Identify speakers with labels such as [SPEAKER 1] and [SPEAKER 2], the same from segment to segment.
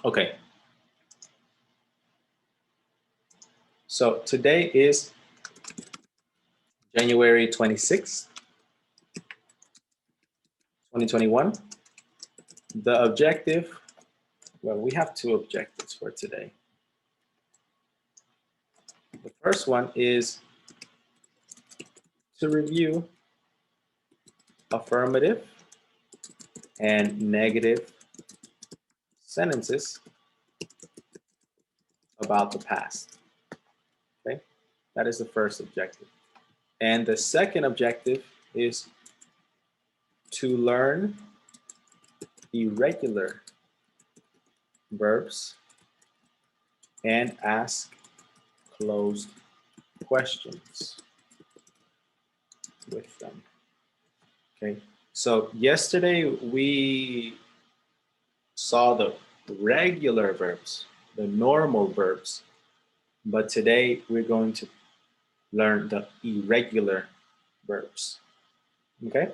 [SPEAKER 1] Okay. So today is January 26th, 2021. The objective, well, we have two objectives for today. The first one is to review affirmative and negative sentences about the past. Okay, that is the first objective. And the second objective is to learn irregular verbs and ask closed questions with them. Okay, so yesterday we saw the regular verbs, the normal verbs, but today we're going to learn the irregular verbs. Okay,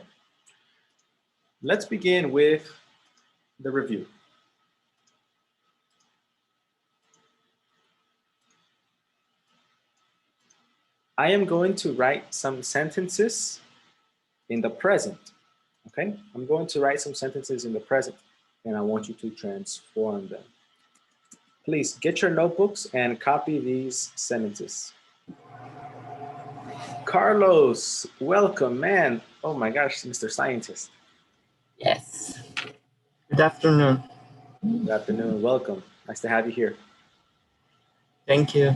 [SPEAKER 1] let's begin with the review. I am going to write some sentences in the present. Okay, I'm going to write some sentences in the present and I want you to transform them. Please get your notebooks and copy these sentences. Carlos, welcome, man. Oh my gosh, Mr. Scientist.
[SPEAKER 2] Yes. Good afternoon.
[SPEAKER 1] Good afternoon, welcome. Nice to have you here.
[SPEAKER 2] Thank you.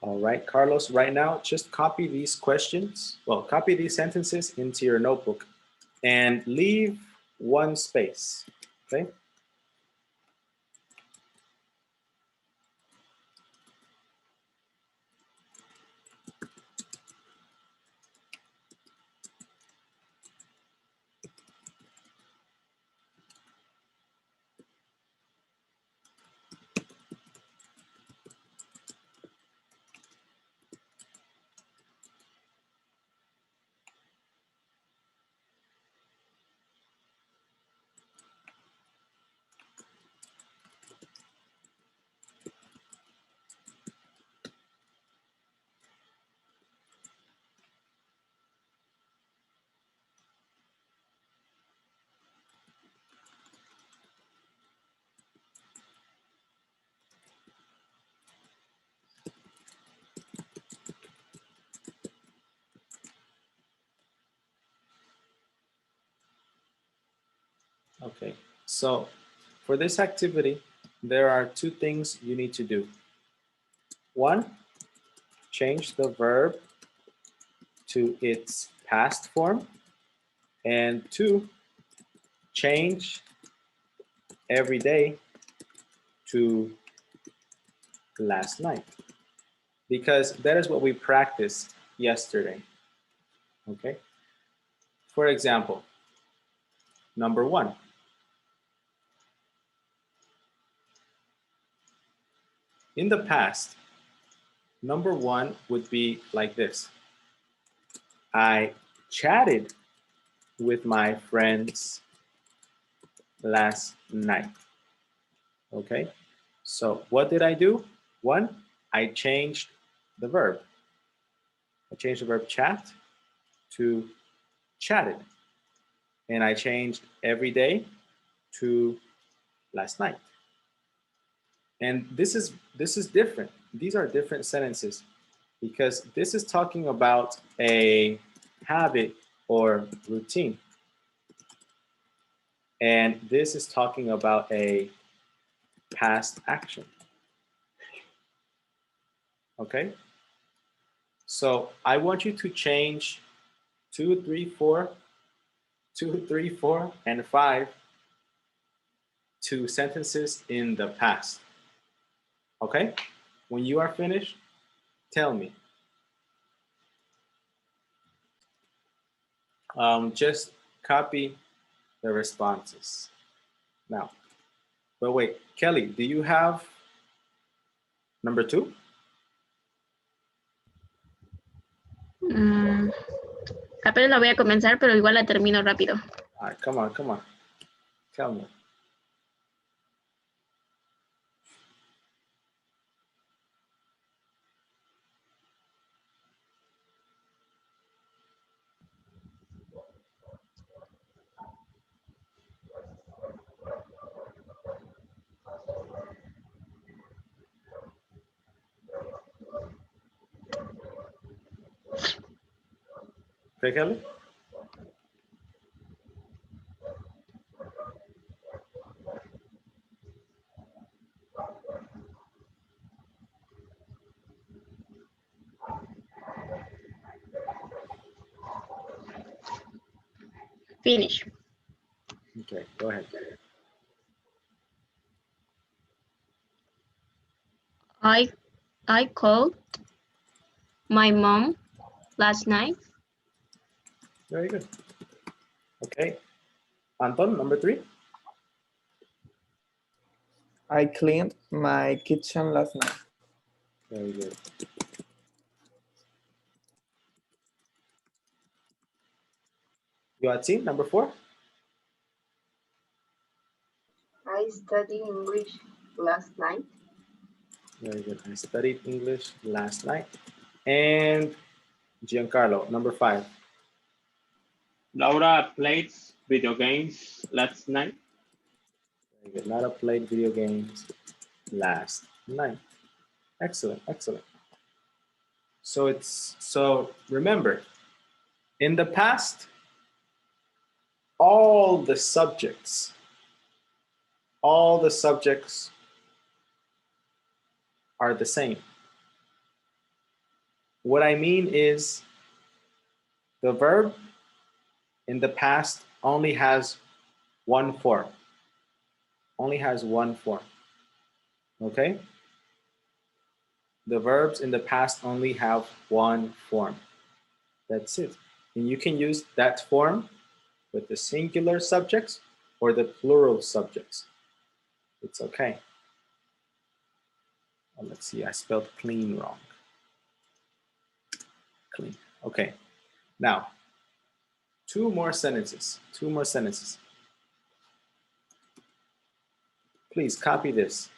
[SPEAKER 1] All right, Carlos, right now, just copy these questions. Well, copy these sentences into your notebook and leave one space, okay? Okay, so for this activity, there are two things you need to do. One, change the verb to its past form. And two, change every day to last night. Because that is what we practiced yesterday. Okay? For example, number one. In the past, number one would be like this. I chatted with my friends last night. Okay, so what did I do? One, I changed the verb. I changed the verb chat to chatted. And I changed every day to last night. And this is different. These are different sentences because this is talking about a habit or routine. And this is talking about a past action. Okay? So I want you to change 2, 3, 4, 2, 3, 4, and 5 to sentences in the past. Okay? When you are finished, tell me. Just copy the responses. Now, but wait, Kelly, do you have number 2?
[SPEAKER 3] Apenas la voy a comenzar, pero igual la termino rápido.
[SPEAKER 1] All right, come on, come on. Tell me. Okay, Kelly?
[SPEAKER 3] Finish.
[SPEAKER 1] Okay, go ahead.
[SPEAKER 3] I called my mom last night.
[SPEAKER 1] Very good. Okay. Anton, number 3.
[SPEAKER 4] I cleaned my kitchen last night.
[SPEAKER 1] Very good. Yoatsin, number 4.
[SPEAKER 5] I studied English last night.
[SPEAKER 1] Very good. I studied English last night. And Giancarlo, number 5.
[SPEAKER 2] Laura played video games last night.
[SPEAKER 1] Very good. Laura played video games last night. Excellent, excellent. So remember, in the past, all the subjects are the same. What I mean is the verb in the past only has one form. Okay? The verbs in the past only have one form. That's it. And you can use that form with the singular subjects or the plural subjects. It's okay. Well, let's see, I spelled clean wrong. Clean. Okay. Now, two more sentences. Please copy this.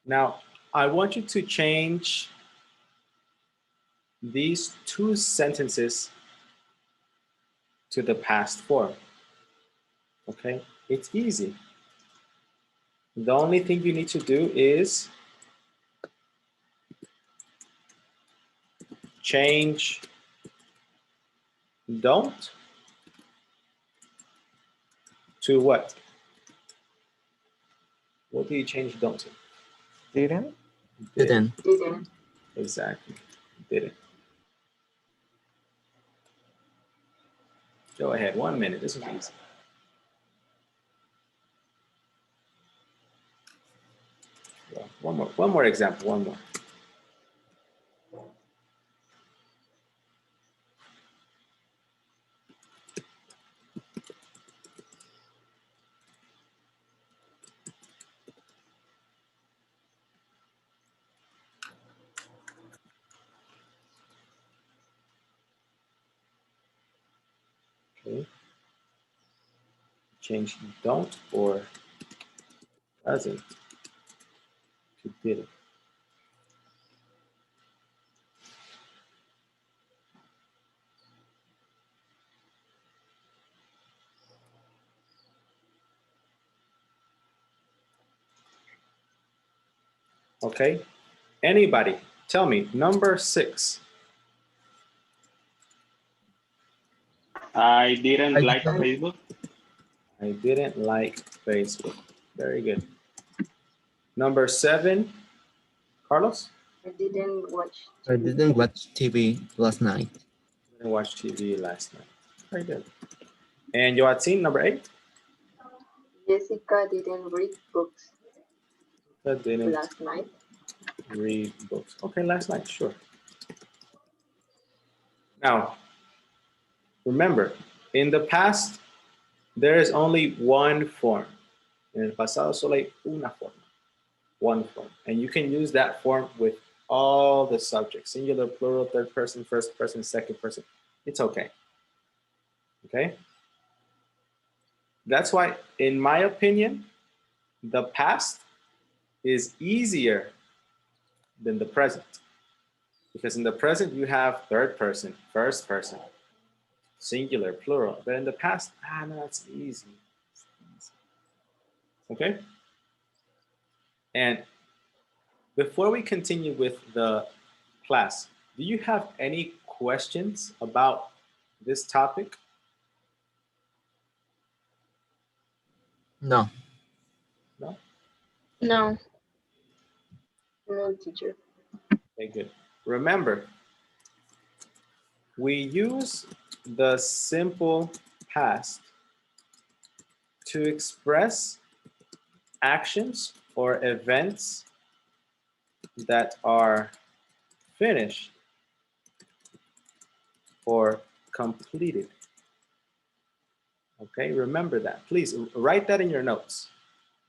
[SPEAKER 1] Now, I want you to change these two sentences to the past form. Okay, it's easy. The only thing you need to do is change don't to what? What do you change don't to?
[SPEAKER 4] Didn't?
[SPEAKER 2] Didn't.
[SPEAKER 5] Didn't.
[SPEAKER 1] Exactly, didn't. Go ahead, 1 minute, this is easy. Well, one more example, one more. Okay. Change don't or doesn't to didn't. Okay, anybody tell me number 6.
[SPEAKER 2] I didn't like Facebook.
[SPEAKER 1] I didn't like Facebook. Very good. Number 7, Carlos?
[SPEAKER 5] I didn't watch.
[SPEAKER 2] I didn't watch TV last night.
[SPEAKER 1] Didn't watch TV last night. Very good. And Joaquin, number 8.
[SPEAKER 5] Jessica didn't read books
[SPEAKER 1] That didn't
[SPEAKER 5] last night.
[SPEAKER 1] read books. Okay, last night, sure. Now, remember, in the past, there is only one form. En el pasado solo hay una forma. One form. And you can use that form with all the subjects. Singular, plural, third person, first person, second person. It's okay. Okay? That's why, in my opinion, the past is easier than the present. Because in the present, you have third person, first person, singular, plural. But in the past, no, that's easy. Okay? And before we continue with the class, do you have any questions about this topic?
[SPEAKER 2] No.
[SPEAKER 1] No?
[SPEAKER 3] No.
[SPEAKER 5] No, teacher.
[SPEAKER 1] Okay, good. Remember, we use the simple past to express actions or events that are finished or completed. Okay, remember that. Please write that in your notes.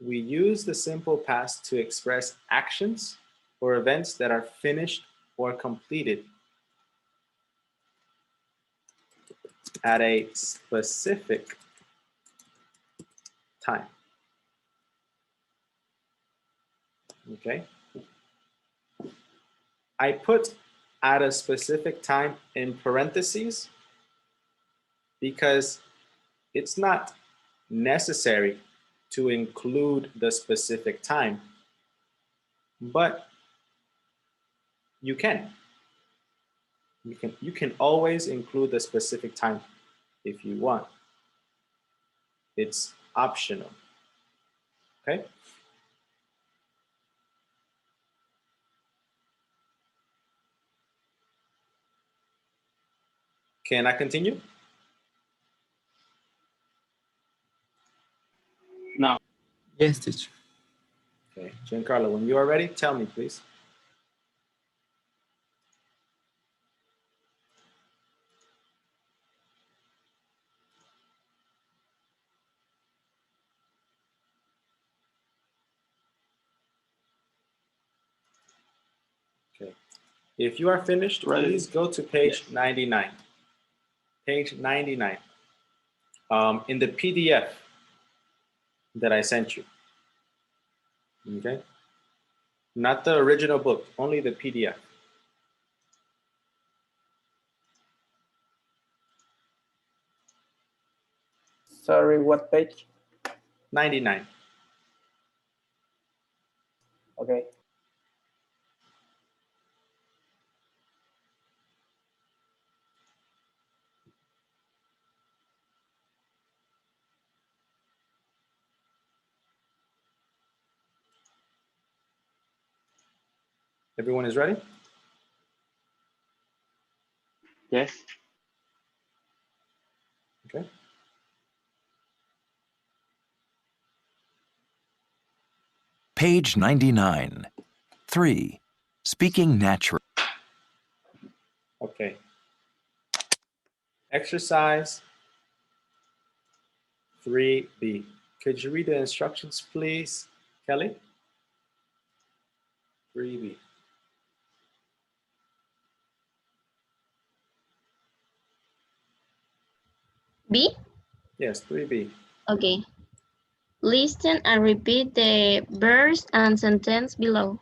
[SPEAKER 1] We use the simple past to express actions or events that are finished or completed at a specific time. Okay? I put at a specific time in parentheses because it's not necessary to include the specific time, but you can. You can always include the specific time if you want. It's optional. Okay? Can I continue?
[SPEAKER 2] No. Yes, teacher.
[SPEAKER 1] Okay, Giancarlo, when you are ready, tell me, please. Okay. If you are finished, please go to page 99. Page 99. In the PDF that I sent you. Okay? Not the original book, only the PDF.
[SPEAKER 4] Sorry, what page?
[SPEAKER 1] 99.
[SPEAKER 4] Okay.
[SPEAKER 1] Everyone is ready?
[SPEAKER 2] Yes.
[SPEAKER 1] Okay.
[SPEAKER 6] Page 99. 3. Speaking naturally.
[SPEAKER 1] Okay. Exercise 3B. Could you read the instructions, please, Kelly? 3B.
[SPEAKER 3] B?
[SPEAKER 1] Yes, 3B.
[SPEAKER 3] Okay. Listen and repeat the verbs and sentence below.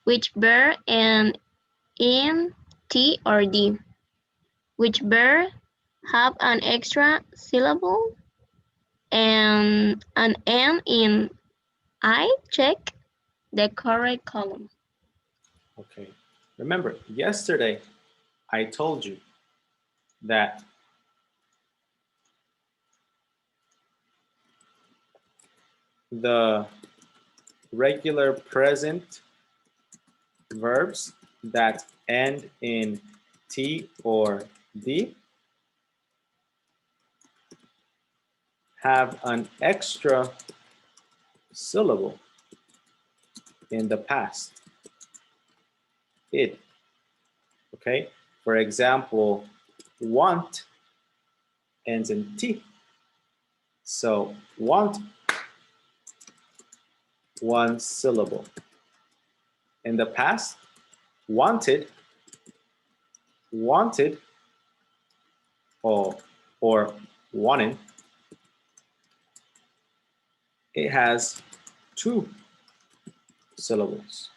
[SPEAKER 3] Which verb end in T or D? Which verb have an extra syllable and an N in I? Check the correct column.
[SPEAKER 1] Okay. Remember, yesterday I told you that the regular present verbs that end in T or D have an extra syllable in the past. Id. Okay? For example, want ends in T. So want, one syllable. In the past, wanted, or wanted, it has two syllables.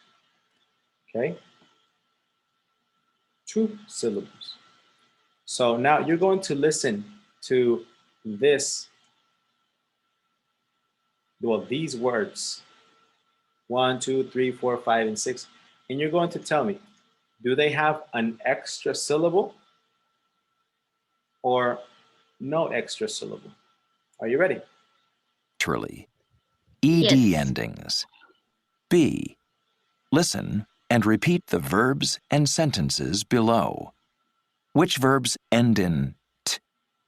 [SPEAKER 1] Okay? Two syllables. So now you're going to listen to this, well, these words, 1, 2, 3, 4, 5, and 6, and you're going to tell me, do they have an extra syllable or no extra syllable? Are you ready?
[SPEAKER 6] Naturally. ED
[SPEAKER 3] Yes.
[SPEAKER 6] endings. B. Listen and repeat the verbs and sentences below. Which verbs end in t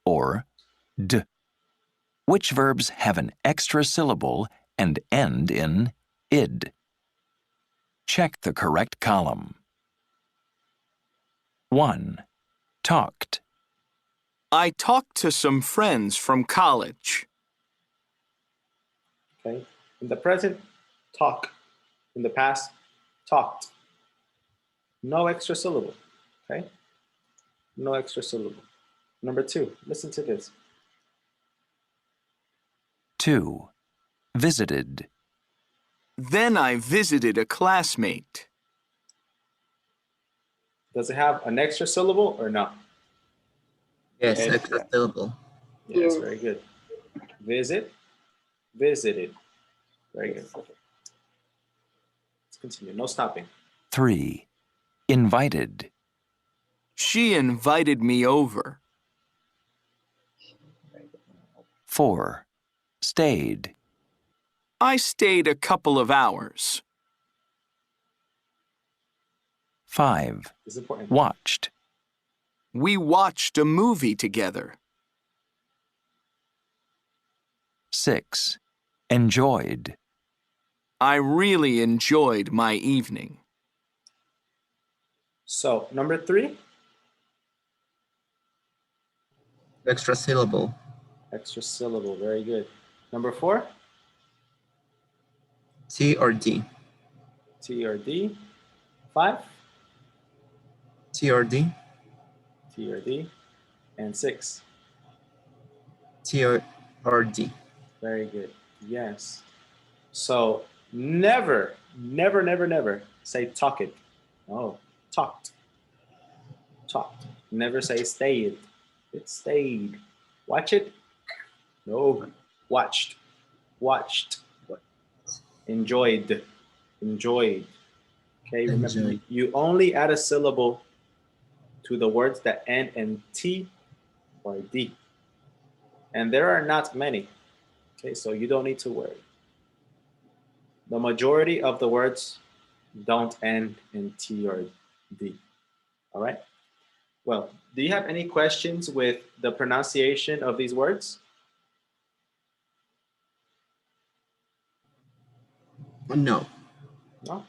[SPEAKER 6] or d? Which verbs have an extra syllable and end in id? Check the correct column. 1. Talked.
[SPEAKER 7] I talked to some friends from college.
[SPEAKER 1] Okay. In the present, talk. In the past, talked. No extra syllable. Okay. No extra syllable. Number 2, listen to this.
[SPEAKER 6] 2. Visited.
[SPEAKER 7] Then I visited a classmate.
[SPEAKER 1] Does it have an extra syllable or no?
[SPEAKER 2] Yes,
[SPEAKER 1] Ed,
[SPEAKER 2] extra
[SPEAKER 1] yeah.
[SPEAKER 2] syllable.
[SPEAKER 1] Yes,
[SPEAKER 5] Yes.
[SPEAKER 1] very good. Visit, visited. Very good. Let's continue. No stopping.
[SPEAKER 6] 3. Invited.
[SPEAKER 7] She invited me over.
[SPEAKER 6] 4. Stayed.
[SPEAKER 7] I stayed a couple of hours.
[SPEAKER 6] 5.
[SPEAKER 1] It's important.
[SPEAKER 6] Watched.
[SPEAKER 7] We watched a movie together.
[SPEAKER 6] 6. Enjoyed.
[SPEAKER 7] I really enjoyed my evening.
[SPEAKER 1] So, number 3,
[SPEAKER 2] Extra syllable.
[SPEAKER 1] extra syllable. Very good. Number 4,
[SPEAKER 2] T or D.
[SPEAKER 1] T or D. 5,
[SPEAKER 2] T or D.
[SPEAKER 1] T or D. And 6,
[SPEAKER 2] T or D.
[SPEAKER 1] very good. Yes. So, never say talk it. No, talked. Talked. Never say stayed. It stayed. Watch it. No, watched. Watched. Enjoyed. Enjoyed. Okay, remember,
[SPEAKER 2] Enjoyed.
[SPEAKER 1] you only add a syllable to the words that end in T or D. And there are not many. Okay, so you don't need to worry. The majority of the words don't end in T or D. All right? Well, do you have any questions with the pronunciation of these words?
[SPEAKER 2] No.
[SPEAKER 1] No?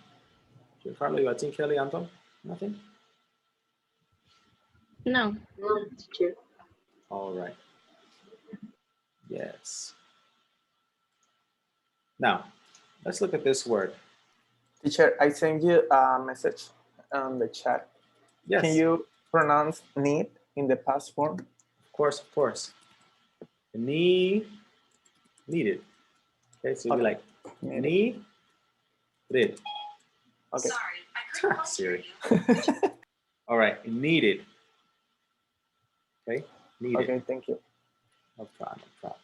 [SPEAKER 1] Giancarlo, Joaquin, Kelly, Anton? Nothing?
[SPEAKER 3] No.
[SPEAKER 5] No, teacher.
[SPEAKER 1] All right. Yes. Now, let's look at this word.
[SPEAKER 4] Teacher, I sent you a message on the chat.
[SPEAKER 1] Yes.
[SPEAKER 4] Can you pronounce need in the past form?
[SPEAKER 1] Of course, of course. Needed. Okay, so you'll be like,
[SPEAKER 4] Needed.
[SPEAKER 1] needed.
[SPEAKER 4] Okay.
[SPEAKER 1] Siri. All right, needed. Okay, needed.
[SPEAKER 4] Okay, thank you.
[SPEAKER 1] No problem, no problem.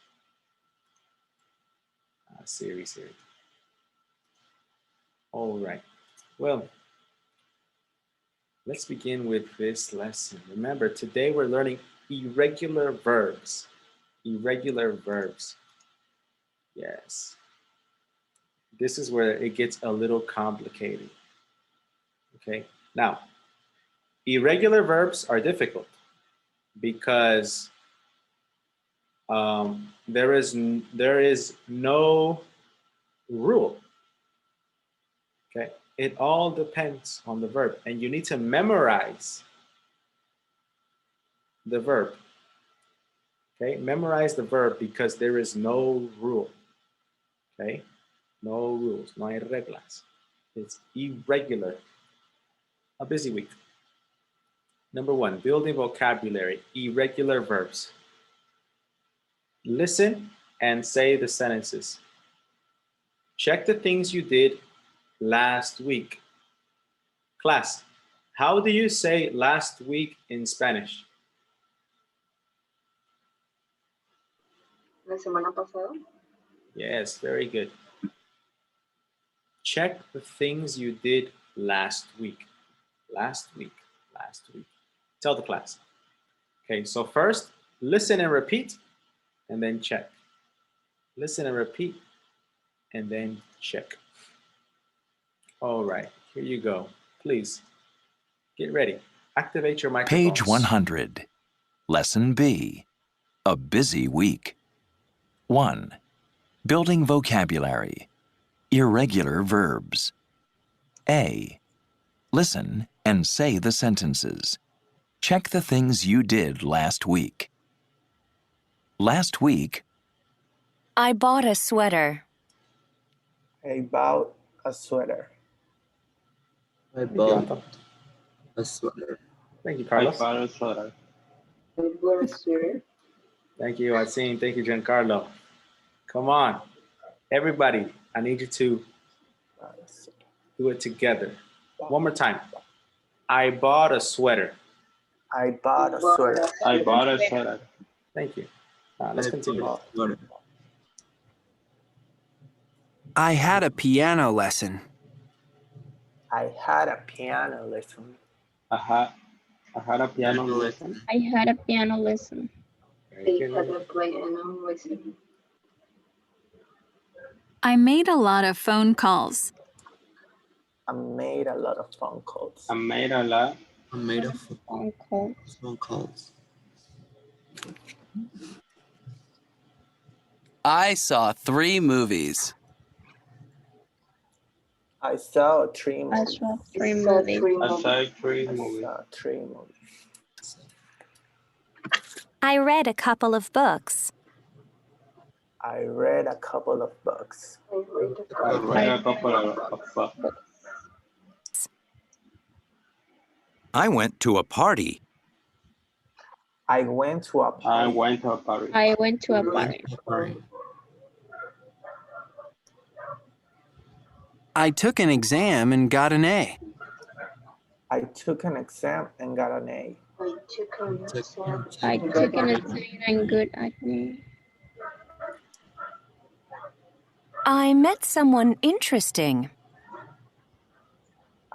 [SPEAKER 1] Siri. All right. Well, let's begin with this lesson. Remember, today we're learning irregular verbs. Irregular verbs. Yes. This is where it gets a little complicated. Okay, now, irregular verbs are difficult because there is no rule. Okay, it all depends on the verb, and you need to memorize the verb. Okay, memorize the verb because there is no rule. Okay, no rules, no hay reglas. It's irregular. A busy week. Number 1, building vocabulary, irregular verbs. Listen and say the sentences. Check the things you did last week. Class, how do you say last week in Spanish?
[SPEAKER 5] La semana pasada.
[SPEAKER 1] Yes, very good. Check the things you did last week. Last week. Tell the class. Okay, so first, listen and repeat, and then check. Listen and repeat, and then check. All right, here you go. Please, get ready. Activate your microphones.
[SPEAKER 6] Page 100. Lesson B. A busy week. 1. Building vocabulary. Irregular verbs. A. Listen and say the sentences. Check the things you did last week. Last week,
[SPEAKER 8] I bought a sweater.
[SPEAKER 4] I bought a sweater.
[SPEAKER 2] I bought a sweater.
[SPEAKER 1] Thank you, Carlos.
[SPEAKER 5] I bought a sweater.
[SPEAKER 1] Thank you, Asim. Thank you, Giancarlo. Come on. Everybody, I need you to do it together. One more time. I bought a sweater.
[SPEAKER 4] I bought a sweater.
[SPEAKER 5] I bought a sweater.
[SPEAKER 1] Thank you. Let's continue.
[SPEAKER 9] I had a piano lesson.
[SPEAKER 4] I had a piano lesson.
[SPEAKER 5] I had a piano lesson.
[SPEAKER 3] I had a piano lesson.
[SPEAKER 1] Very
[SPEAKER 5] I had
[SPEAKER 1] good.
[SPEAKER 5] a piano lesson.
[SPEAKER 8] I made a lot of phone calls.
[SPEAKER 4] I made a lot of phone calls.
[SPEAKER 5] I made a lot.
[SPEAKER 2] I made a
[SPEAKER 3] Phone call.
[SPEAKER 2] phone calls.
[SPEAKER 9] I saw 3 movies.
[SPEAKER 4] I saw 3
[SPEAKER 3] I
[SPEAKER 4] movies.
[SPEAKER 3] saw 3
[SPEAKER 5] I saw
[SPEAKER 3] movies.
[SPEAKER 5] 3
[SPEAKER 4] I
[SPEAKER 5] movies.
[SPEAKER 4] saw 3 movies.
[SPEAKER 8] I read a couple of books.
[SPEAKER 4] I read a couple of books.
[SPEAKER 5] I read a I couple. read a couple of books.
[SPEAKER 7] I went to a party.
[SPEAKER 4] I went to a
[SPEAKER 5] I
[SPEAKER 4] party.
[SPEAKER 5] went to a party.
[SPEAKER 3] I went to a party.
[SPEAKER 9] I took an exam and got an A.
[SPEAKER 4] I took an exam and got an A.
[SPEAKER 5] I took an exam.
[SPEAKER 3] I took an exam and good at me.
[SPEAKER 8] I met someone interesting.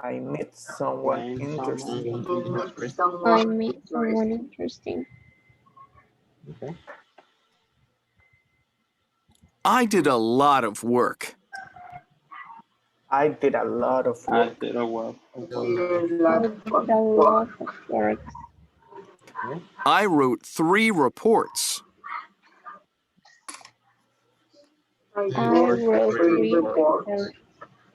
[SPEAKER 4] I met someone
[SPEAKER 5] Met
[SPEAKER 4] interesting.
[SPEAKER 3] I met someone interesting.
[SPEAKER 1] Okay.
[SPEAKER 7] I did a lot of work.
[SPEAKER 4] I did a lot of
[SPEAKER 5] I
[SPEAKER 4] work.
[SPEAKER 5] did a work.
[SPEAKER 3] I did a lot of work.
[SPEAKER 7] I wrote 3 reports.
[SPEAKER 5] I
[SPEAKER 3] I
[SPEAKER 5] wrote
[SPEAKER 3] wrote
[SPEAKER 5] 3
[SPEAKER 3] 3
[SPEAKER 5] reports.
[SPEAKER 3] reports.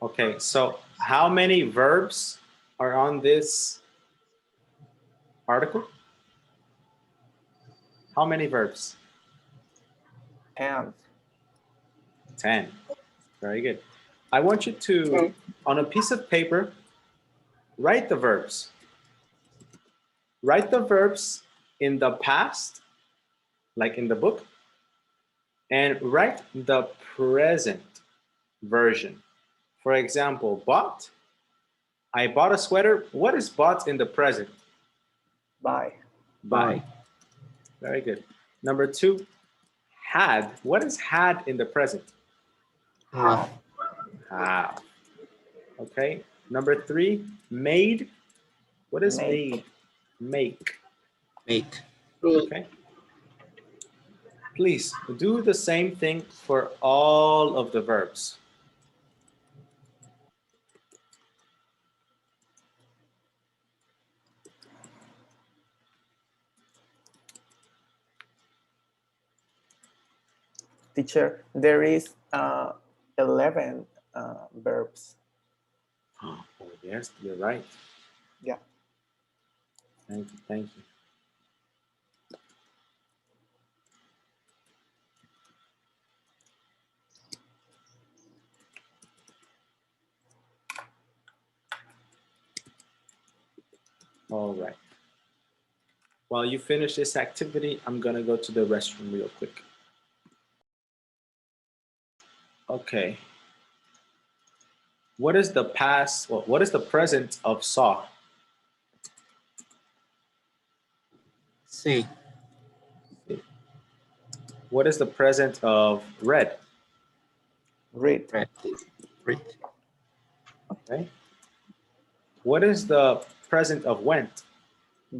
[SPEAKER 1] Okay, so how many verbs are on this article? How many verbs?
[SPEAKER 4] And
[SPEAKER 1] 10. Very good. I want you to, on a piece of paper, write the verbs. Write the verbs in the past, like in the book, and write the present version. For example, bought. I bought a sweater. What is bought in the present?
[SPEAKER 4] buy.
[SPEAKER 1] Buy. Very good. Number 2, had. What is had in the present?
[SPEAKER 2] Have.
[SPEAKER 1] Have. Okay. Number 3, made. What is
[SPEAKER 4] Make.
[SPEAKER 1] made? Make.
[SPEAKER 2] Make.
[SPEAKER 1] Okay. Please do the same thing for all of the verbs.
[SPEAKER 4] Teacher, there is 11 verbs.
[SPEAKER 1] Oh, yes, you're right.
[SPEAKER 4] Yeah.
[SPEAKER 1] Thank you, thank you. All right. While you finish this activity, I'm gonna go to the restroom real quick. Okay. What is the past, well, what is the present of saw?
[SPEAKER 2] See.
[SPEAKER 1] What is the present of read?
[SPEAKER 4] Read.
[SPEAKER 2] Read. Read.
[SPEAKER 1] Okay. What is the present of went?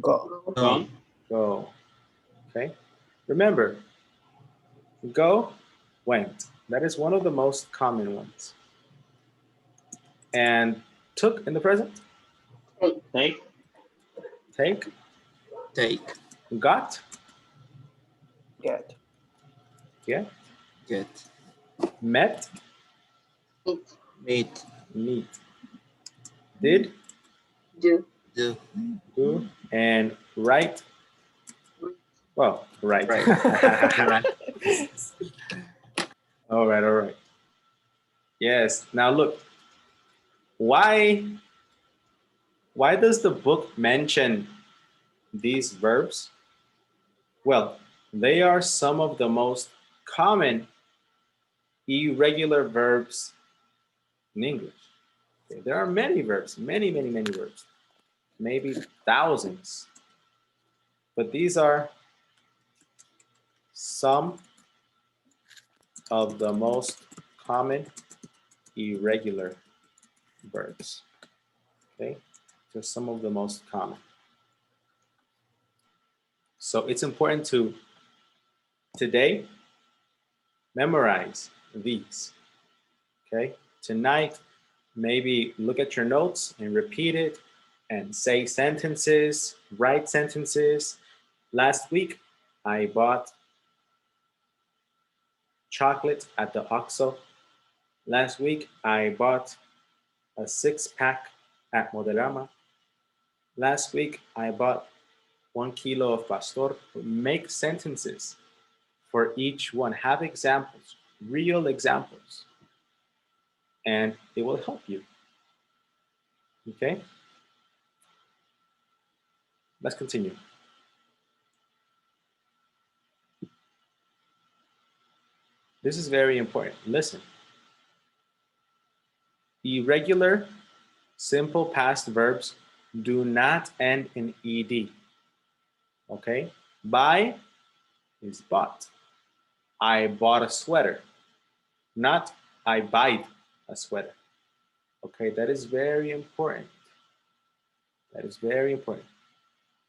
[SPEAKER 4] Go.
[SPEAKER 2] Go.
[SPEAKER 1] Go. Okay. Remember, go, went. That is one of the most common ones. And took in the present?
[SPEAKER 5] Take.
[SPEAKER 1] Take.
[SPEAKER 2] Take.
[SPEAKER 1] Got.
[SPEAKER 4] Get.
[SPEAKER 1] Get.
[SPEAKER 2] Get.
[SPEAKER 1] Met.
[SPEAKER 5] Meet.
[SPEAKER 2] Meet.
[SPEAKER 1] Meet. Did.
[SPEAKER 5] Do.
[SPEAKER 2] Do.
[SPEAKER 1] Do. And write. Well, right.
[SPEAKER 2] Right. Right.
[SPEAKER 1] All right, all right. Yes. Now look, why does the book mention these verbs? Well, they are some of the most common irregular verbs in English. Okay, there are many verbs, many verbs, maybe thousands. But these are some of the most common irregular verbs. Okay, just some of the most common. So it's important to today memorize these. Okay, tonight maybe look at your notes and repeat it and say sentences, write sentences. Last week I bought chocolate at the OXXO. Last week I bought a 6-pack at Modelama. Last week I bought 1 kilo of pastor. Make sentences for each one. Have examples, real examples, and it will help you. Okay? Let's continue. This is very important. Listen. Irregular, simple past verbs do not end in ed. Okay? Buy is bought. I bought a sweater, not I buy a sweater. Okay, that is very important. That is very important.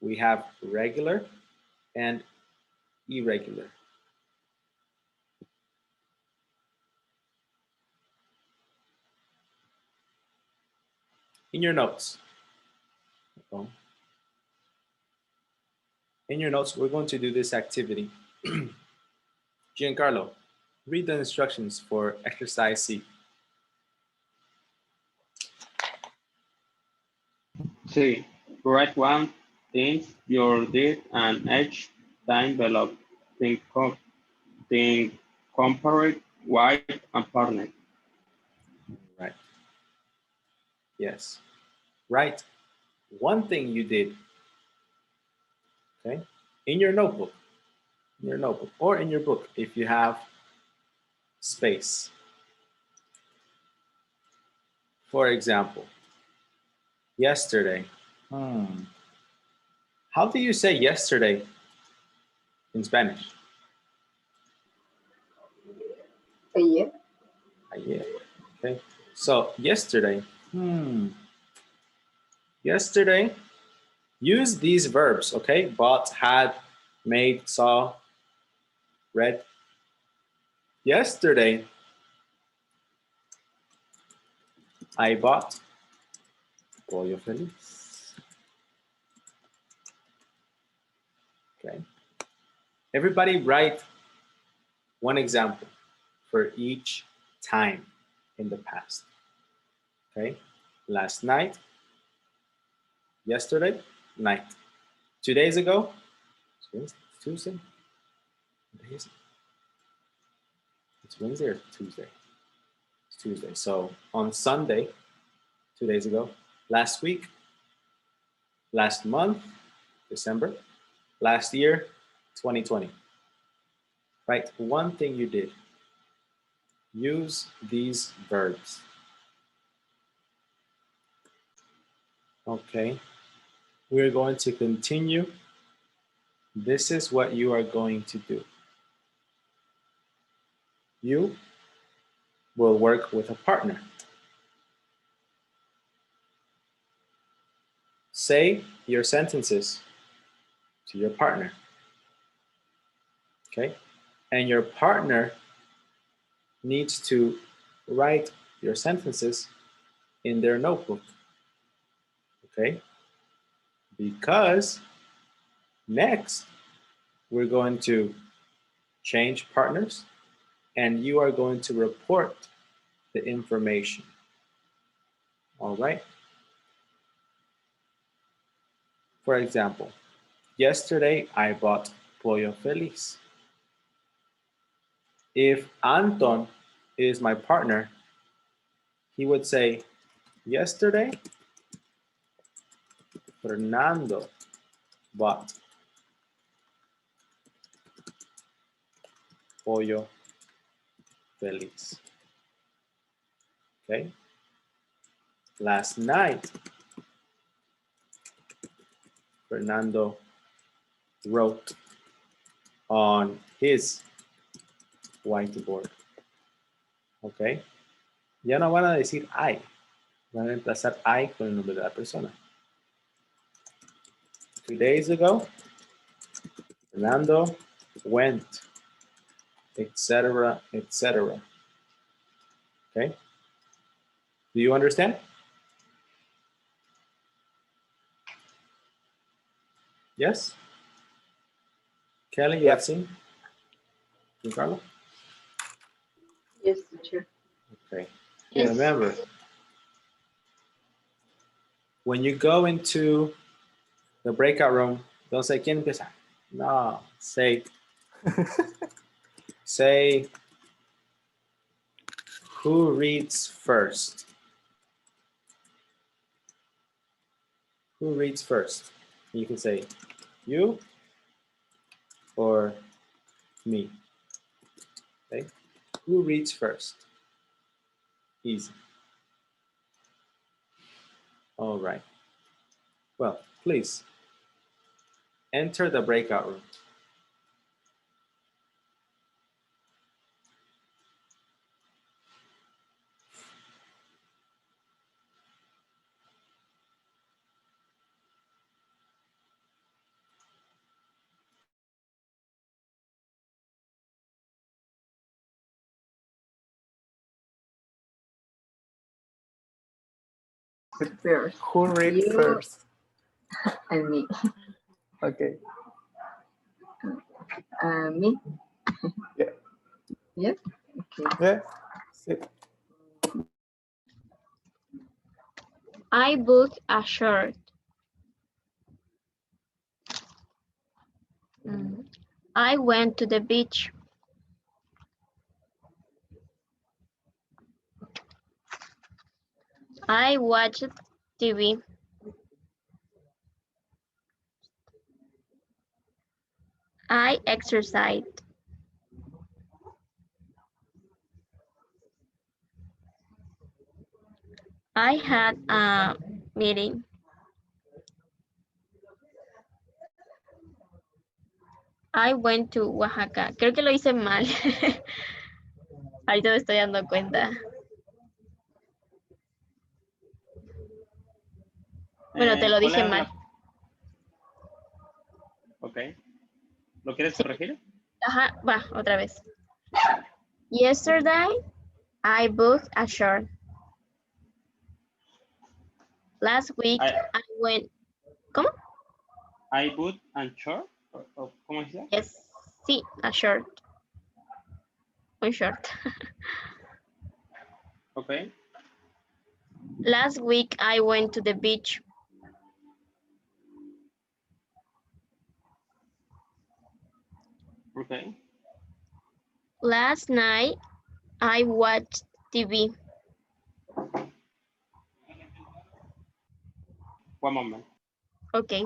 [SPEAKER 1] We have regular and irregular. In your notes, we're going to do this activity. Giancarlo, read the instructions for exercise C.
[SPEAKER 5] C. Write one things you did and each time below. Think compare it, white and partner.
[SPEAKER 1] Right. Yes. Write one thing you did. Okay. In your notebook. In your notebook or in your book if you have space. For example, yesterday. How do you say yesterday in Spanish?
[SPEAKER 5] Ayer.
[SPEAKER 1] Ayer. Okay. So yesterday. Yesterday. Use these verbs. Okay. Bought, had, made, saw, read. Yesterday, I bought pollo feliz. Okay. Everybody write one example. for each time in the past. Okay, last night, yesterday, night. 2 days ago, Tuesday. It's Wednesday or Tuesday? It's Tuesday. So on Sunday, 2 days ago, last week, last month, December, last year, 2020. Right? One thing you did, use these verbs. Okay, we're going to continue. This is what you are going to do. You will work with a partner. Say your sentences to your partner. Okay, and your partner needs to write your sentences in their notebook. Okay, because next we're going to change partners and you are going to report the information. All right. For example, yesterday I bought pollo feliz. If Anton is my partner, he would say, yesterday, Fernando bought pollo feliz. Okay. Last night, Fernando wrote on his whiteboard. Okay. Ya no van a decir I. Van a reemplazar I con el nombre de la persona. 2 days ago, Fernando went, etc., etc. Okay. Do you understand? Yes? Kelly, you have seen? Giancarlo?
[SPEAKER 3] Yes, teacher.
[SPEAKER 1] Okay.
[SPEAKER 3] Yes.
[SPEAKER 1] Remember, when you go into the breakout room, don't say, ¿Quién empieza? No, say, who reads first? Who reads first? You can say, you or me. Okay? Who reads first? Easy. All right. Well, please enter the breakout room.
[SPEAKER 3] First.
[SPEAKER 4] Who read
[SPEAKER 3] You
[SPEAKER 4] first?
[SPEAKER 3] and me.
[SPEAKER 4] Okay.
[SPEAKER 3] Me?
[SPEAKER 4] Yeah.
[SPEAKER 3] Yes? Okay.
[SPEAKER 4] Yeah. Sí.
[SPEAKER 10] I booked a shirt. I went to the beach. I watched TV. I exercised. I had a meeting. I went to Oaxaca. Creo que lo hice mal. Ahorita me estoy dando cuenta. Bueno, te lo
[SPEAKER 5] ¿Cuál
[SPEAKER 10] dije
[SPEAKER 5] era
[SPEAKER 10] mal.
[SPEAKER 5] Ok. ¿Lo quieres corregir?
[SPEAKER 10] Ajá, va, otra vez. Yesterday, I booked a shirt. Last week, I went... ¿Cómo?
[SPEAKER 5] I booked a shirt. ¿Cómo dice?
[SPEAKER 10] Yes, sí, a shirt. on short.
[SPEAKER 5] Okay.
[SPEAKER 10] Last week I went to the beach.
[SPEAKER 5] Okay.
[SPEAKER 10] Last night I watched TV.
[SPEAKER 5] One moment.
[SPEAKER 10] Okay.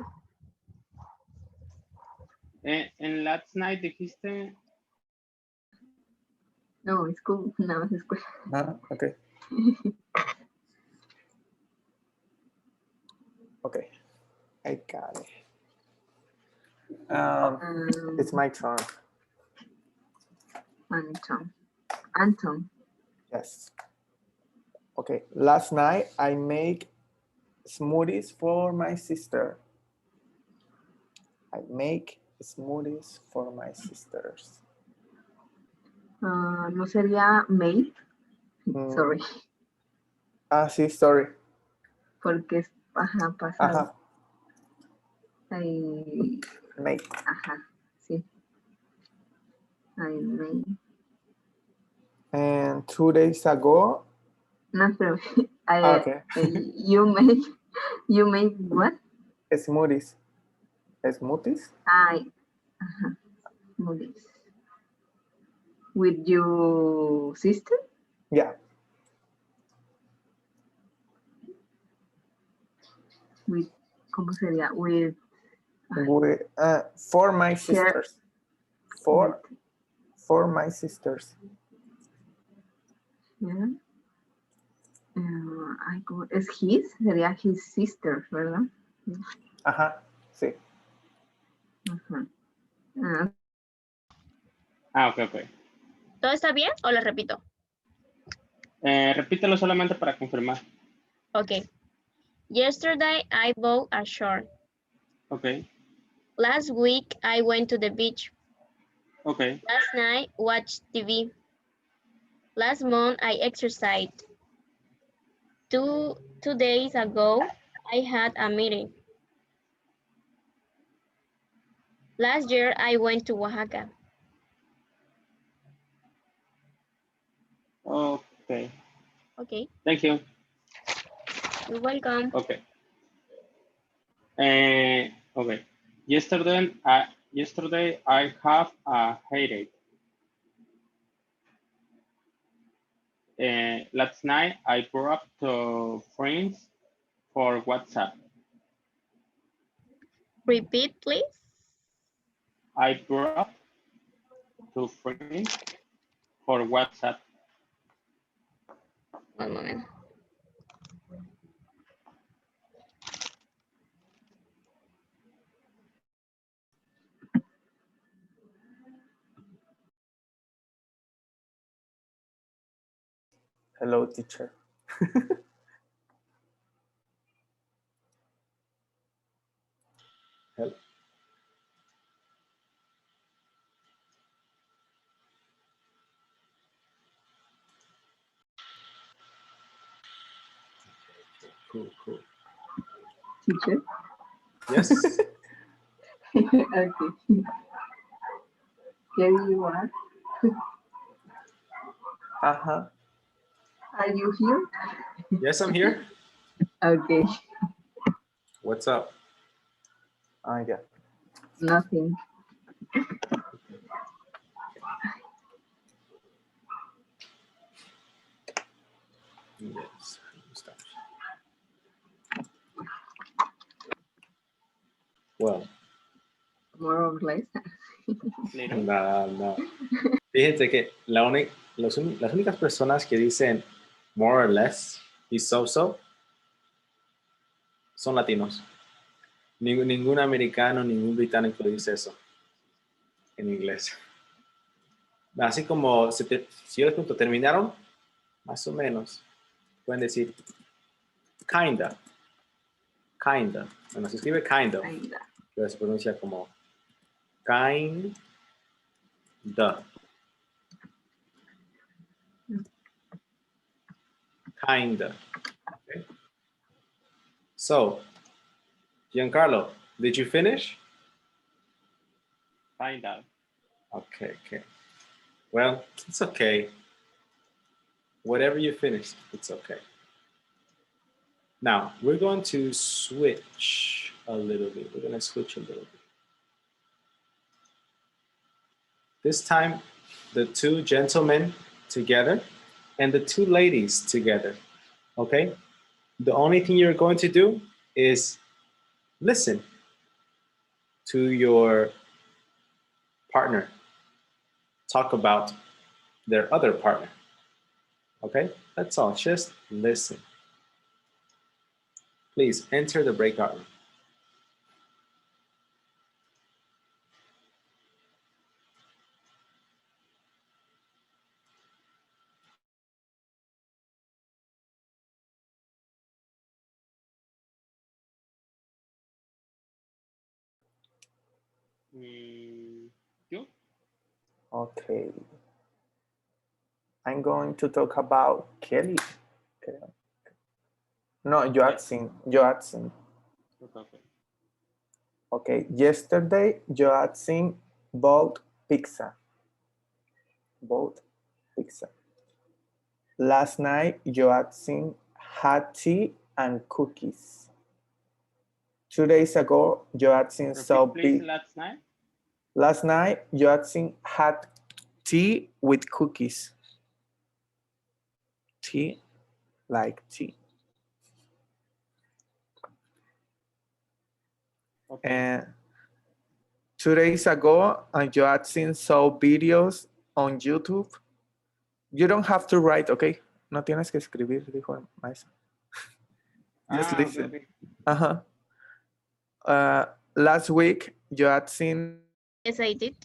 [SPEAKER 5] En last night dijiste.
[SPEAKER 3] No, it's cool. No, it's cool.
[SPEAKER 4] Okay. Okay. I got it. It's my turn.
[SPEAKER 3] Anton.
[SPEAKER 4] Yes. Okay. Last night I made smoothies for my sister. I make smoothies for my sisters.
[SPEAKER 3] No sería made. Sorry.
[SPEAKER 4] Sí, sorry.
[SPEAKER 3] Porque es pasado.
[SPEAKER 4] Ajá.
[SPEAKER 3] I
[SPEAKER 4] Make.
[SPEAKER 3] Sí. I made.
[SPEAKER 4] And 2 days ago.
[SPEAKER 3] No, pero
[SPEAKER 4] Okay.
[SPEAKER 3] you make what?
[SPEAKER 4] Smoothies. Smoothies?
[SPEAKER 3] Smoothies. With your sister?
[SPEAKER 4] Yeah.
[SPEAKER 3] With, ¿cómo sería? With
[SPEAKER 4] for my sisters. For my sisters.
[SPEAKER 3] Yeah. Es his, sería his sister, ¿verdad?
[SPEAKER 4] Ajá, sí.
[SPEAKER 5] Ok.
[SPEAKER 10] ¿Todo está bien o lo repito?
[SPEAKER 5] Repítelo solamente para confirmar.
[SPEAKER 10] Okay. Yesterday I bought a shirt.
[SPEAKER 5] Okay.
[SPEAKER 10] Last week I went to the beach.
[SPEAKER 5] Okay.
[SPEAKER 10] Last night watched TV. Last month I exercised. Two days ago I had a meeting. Last year I went to Oaxaca.
[SPEAKER 5] Okay.
[SPEAKER 10] Okay.
[SPEAKER 5] Thank you.
[SPEAKER 10] You're welcome.
[SPEAKER 5] Okay. Okay. Yesterday I have a headache. Last night I brought to friends for WhatsApp.
[SPEAKER 10] Repeat, please.
[SPEAKER 5] I brought to friends for WhatsApp.
[SPEAKER 10] One moment.
[SPEAKER 4] Hello, teacher.
[SPEAKER 1] Hello. Cool.
[SPEAKER 3] Teacher?
[SPEAKER 1] Yes.
[SPEAKER 3] Okay. Here you are.
[SPEAKER 4] Ajá.
[SPEAKER 3] Are you here?
[SPEAKER 1] Yes, I'm here.
[SPEAKER 3] Okay.
[SPEAKER 1] What's up?
[SPEAKER 4] Yeah.
[SPEAKER 3] Nothing.
[SPEAKER 1] Yes. Well.
[SPEAKER 3] More or less.
[SPEAKER 1] No. Fíjense que las únicas personas que dicen more or less y so son latinos. Ningún americano, ningún británico dice eso en inglés. Así como si yo les pregunto, ¿terminaron? Más o menos. Pueden decir kinda. Bueno, se escribe kinda. Pero se pronuncia como kinda. Kinda. Okay. So, Giancarlo, did you finish?
[SPEAKER 5] Find out.
[SPEAKER 1] Okay. Well, it's okay. Whatever you finished, it's okay. Now, we're going to switch a little bit. We're going to switch a little bit. This time, the two gentlemen together and the two ladies together, okay? The only thing you're going to do is listen to your partner talk about their other partner, okay? That's all, just listen. Please enter the breakout room.
[SPEAKER 5] You?
[SPEAKER 4] Okay. I'm going to talk about Kelly. No, Joatzin.
[SPEAKER 5] Okay.
[SPEAKER 4] Okay. Yesterday, Joatzin bought pizza. Last night, Joatzin had tea and cookies. 2 days ago, Joatzin saw
[SPEAKER 5] Please, last night?
[SPEAKER 4] Last night, Joatzin had tea with cookies. Tea, like tea.
[SPEAKER 5] Okay.
[SPEAKER 4] And 2 days ago, Joatzin saw videos on YouTube. You don't have to write, okay? No tienes que escribir, dijo el maestro. Just listen.
[SPEAKER 5] Okay.
[SPEAKER 4] Last week, Joatzin.
[SPEAKER 10] Yes, I did.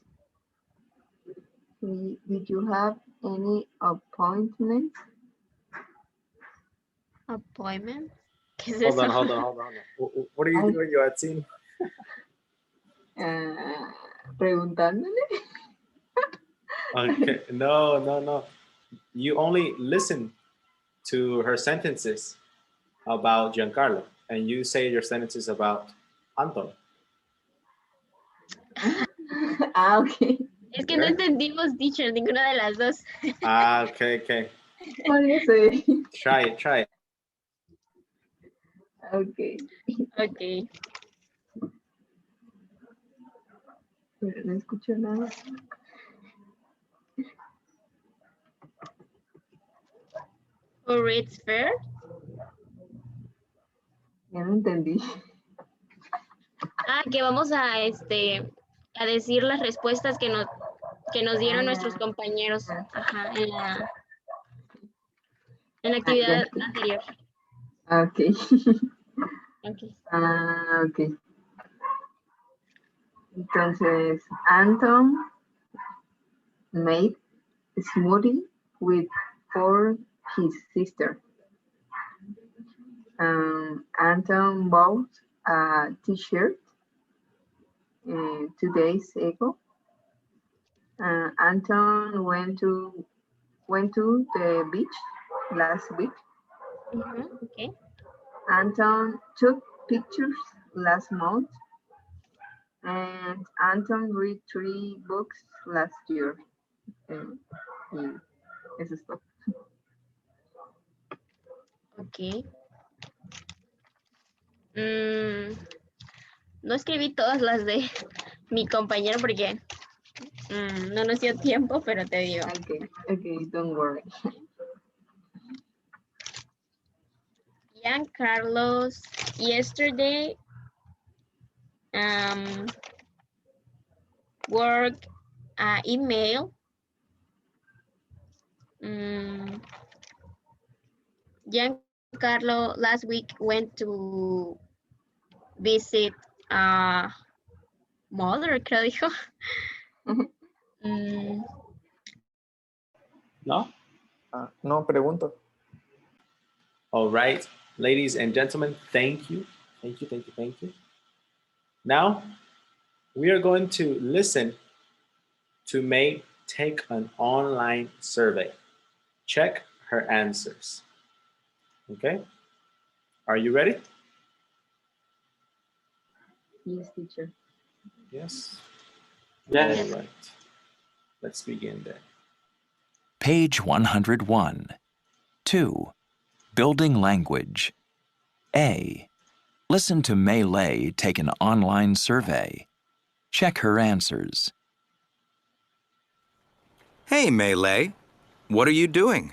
[SPEAKER 3] Did you have any appointments?
[SPEAKER 10] Appointment? ¿Qué es
[SPEAKER 1] Hold
[SPEAKER 10] eso?
[SPEAKER 1] on. What are you doing, Joatzin?
[SPEAKER 3] Preguntándole.
[SPEAKER 1] Okay, no. You only listen to her sentences about Giancarlo, and you say your sentences about Anton.
[SPEAKER 3] Ok.
[SPEAKER 10] Es que no entendimos, teacher, ninguna de las dos.
[SPEAKER 1] Okay.
[SPEAKER 3] Por eso.
[SPEAKER 1] Try it.
[SPEAKER 3] Ok.
[SPEAKER 10] Ok.
[SPEAKER 3] Pero no escucho nada.
[SPEAKER 10] Who reads fair?
[SPEAKER 3] Ya no entendí.
[SPEAKER 10] Que vamos a decir las respuestas que nos dieron nuestros compañeros en la actividad anterior.
[SPEAKER 3] Ok.
[SPEAKER 10] Okay.
[SPEAKER 3] Ok. Entonces, Anton made a smoothie for his sister. Anton bought a t-shirt 2 days ago. Anton went to the beach last week.
[SPEAKER 10] Okay.
[SPEAKER 3] Anton took pictures last month. And Anton read 3 books last year. Y eso es todo.
[SPEAKER 10] Ok. No escribí todas las de mi compañero porque no nos dio tiempo, pero te digo.
[SPEAKER 3] Okay, don't worry.
[SPEAKER 10] Carlos, yesterday, work email. Giancarlo last week went to visit mother, creo dijo.
[SPEAKER 5] No?
[SPEAKER 4] No, pregunto.
[SPEAKER 1] All right, ladies and gentlemen, thank you. Now, we are going to listen to May take an online survey. Check her answers. Okay? Are you ready?
[SPEAKER 3] Yes, teacher.
[SPEAKER 1] Yes.
[SPEAKER 5] Yes.
[SPEAKER 1] All right. Let's begin then.
[SPEAKER 6] Page 101. 2. Building language. A. Listen to Mei Lei take an online survey. Check her answers.
[SPEAKER 7] Hey, Mei Lei. What are you doing?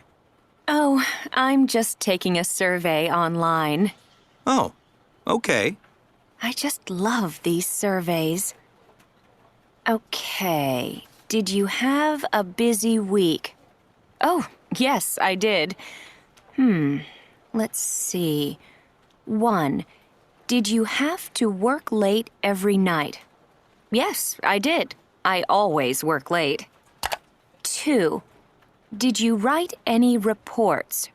[SPEAKER 8] Oh, I'm just taking a survey online.
[SPEAKER 7] Oh, okay.
[SPEAKER 8] I just love these surveys. Okay, did you have a busy week? Oh, yes, I did. Let's see. 1. Did you have to work late every night? Yes, I did. I always work late. 2. Did you write any reports?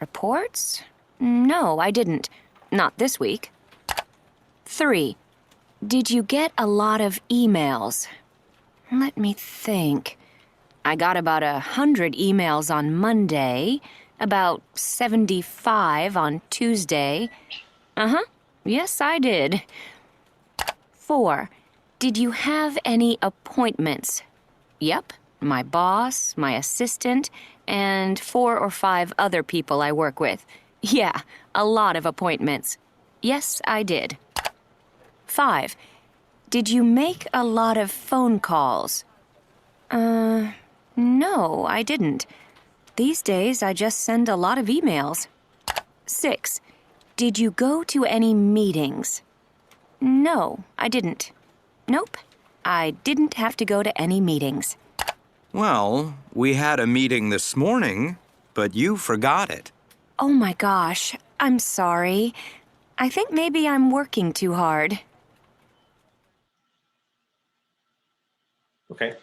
[SPEAKER 8] Reports? No, I didn't. Not this week. 3. Did you get a lot of emails? Let me think. I got about 100 emails on Monday, about 75 on Tuesday. Yes, I did. 4. Did you have any appointments? Yep, my boss, my assistant, and 4 or 5 other people I work with. Yeah, a lot of appointments. Yes, I did. 5. Did you make a lot of phone calls? No, I didn't. These days, I just send a lot of emails. 6. Did you go to any meetings? No, I didn't. Nope, I didn't have to go to any meetings.
[SPEAKER 7] Well, we had a meeting this morning, but you forgot it.
[SPEAKER 8] Oh my gosh, I'm sorry. I think maybe I'm working too hard.
[SPEAKER 1] Okay.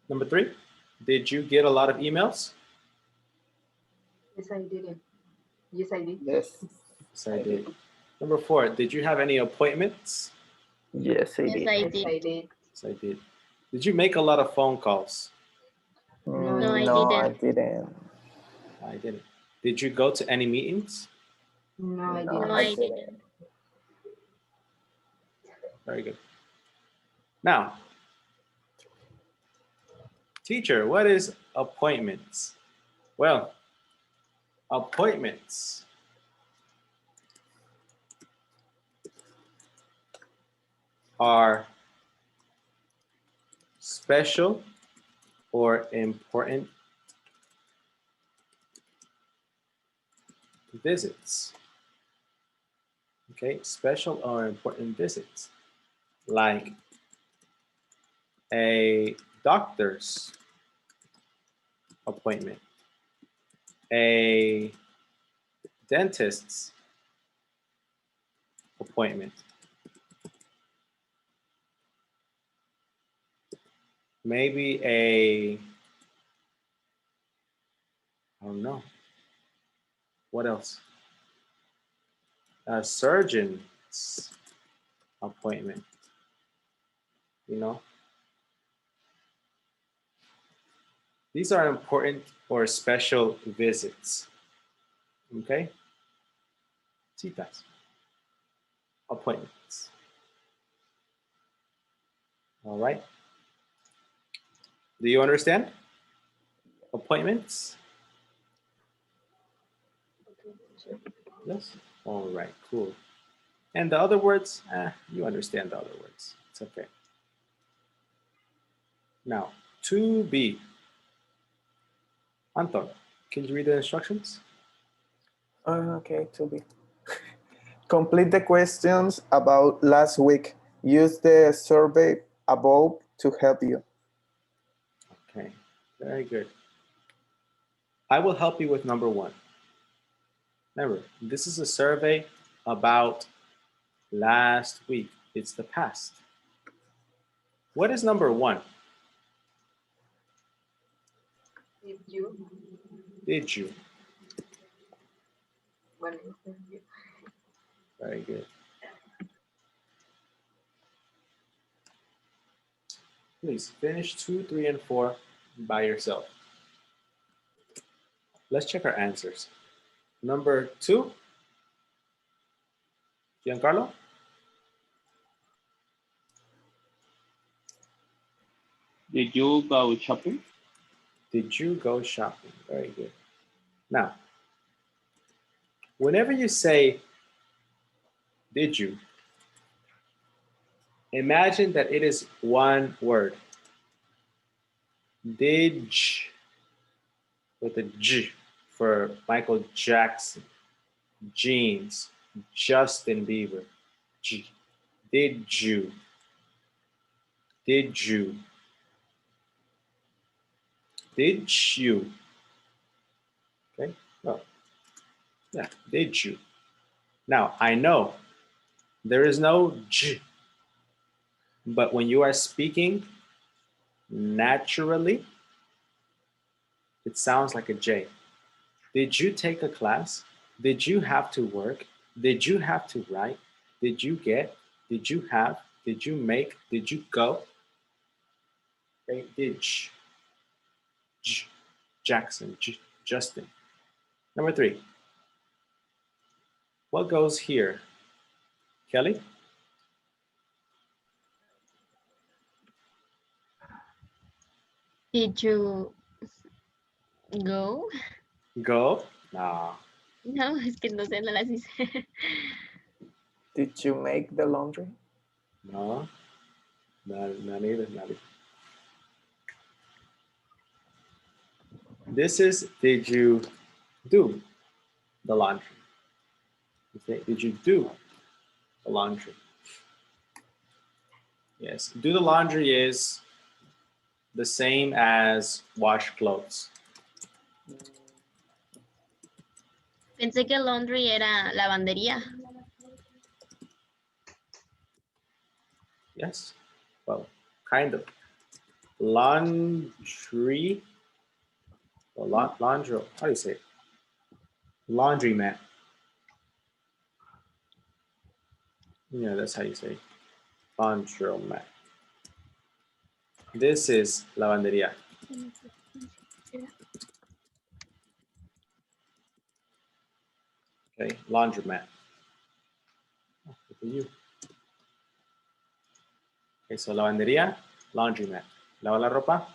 [SPEAKER 1] Number 3, did you get a lot of emails?
[SPEAKER 3] Yes, I did. Yes, I did.
[SPEAKER 4] Yes.
[SPEAKER 1] Yes, I did. Number 4, did you have any appointments?
[SPEAKER 4] Yes, I
[SPEAKER 10] Yes,
[SPEAKER 4] did.
[SPEAKER 10] I
[SPEAKER 3] Yes,
[SPEAKER 10] did.
[SPEAKER 3] I did.
[SPEAKER 1] Yes, I did. Did you make a lot of phone calls?
[SPEAKER 10] No, I
[SPEAKER 4] No, I
[SPEAKER 10] didn't.
[SPEAKER 4] didn't.
[SPEAKER 1] I didn't. Did you go to any meetings?
[SPEAKER 3] No, I
[SPEAKER 4] No,
[SPEAKER 3] didn't.
[SPEAKER 10] No, I didn't.
[SPEAKER 1] Very good. Now, teacher, what is appointments? Well, appointments are special or important visits. Okay, special or important visits, like a doctor's appointment, a dentist's appointment, maybe I don't know, what else? A surgeon's appointment, you know? These are important or special visits, okay? Citas, appointments. All right. Do you understand? Appointments? Yes? All right, cool. And the other words, you understand the other words. It's okay. Now, 2B. Anton, can you read the instructions?
[SPEAKER 4] Okay, to be. Complete the questions about last week. Use the survey above to help you.
[SPEAKER 1] Okay, very good. I will help you with number 1. Remember, this is a survey about last week. It's the past. What is number 1?
[SPEAKER 3] Did you?
[SPEAKER 1] Did you?
[SPEAKER 3] One instant.
[SPEAKER 1] Very good. Please finish 2, 3, and 4 by yourself. Let's check our answers. Number 2, Giancarlo?
[SPEAKER 5] Did you go shopping?
[SPEAKER 1] Did you go shopping? Very good. Now, whenever you say, did you, imagine that it is one word. Did you, with a J for Michael Jackson, jeans, Justin Bieber. G. Did you? Did you? Did you? Okay. Well, yeah. Did you? Now I know there is no J, but when you are speaking naturally, it sounds like a J. Did you take a class? Did you have to work? Did you have to write? Did you get? Did you have? Did you make? Did you go? Okay, did Jackson, Justin. Number 3. What goes here? Kelly?
[SPEAKER 10] Did you go?
[SPEAKER 1] Go? No.
[SPEAKER 10] No, es que no sé, no las hice.
[SPEAKER 4] Did you make the laundry?
[SPEAKER 1] No. Not either. Not either. This is, did you do the laundry? Okay. Did you do the laundry? Yes. Do the laundry is the same as wash clothes.
[SPEAKER 10] Pensé que laundry era lavandería.
[SPEAKER 1] Yes. Well, kind of. Laundry. Well, laundry. How do you say it? Laundromat. Yeah, that's how you say it. Laundromat. This is lavandería. Okay, laundromat. Oh, look at you. Okay, so lavandería, laundromat. Lava la ropa,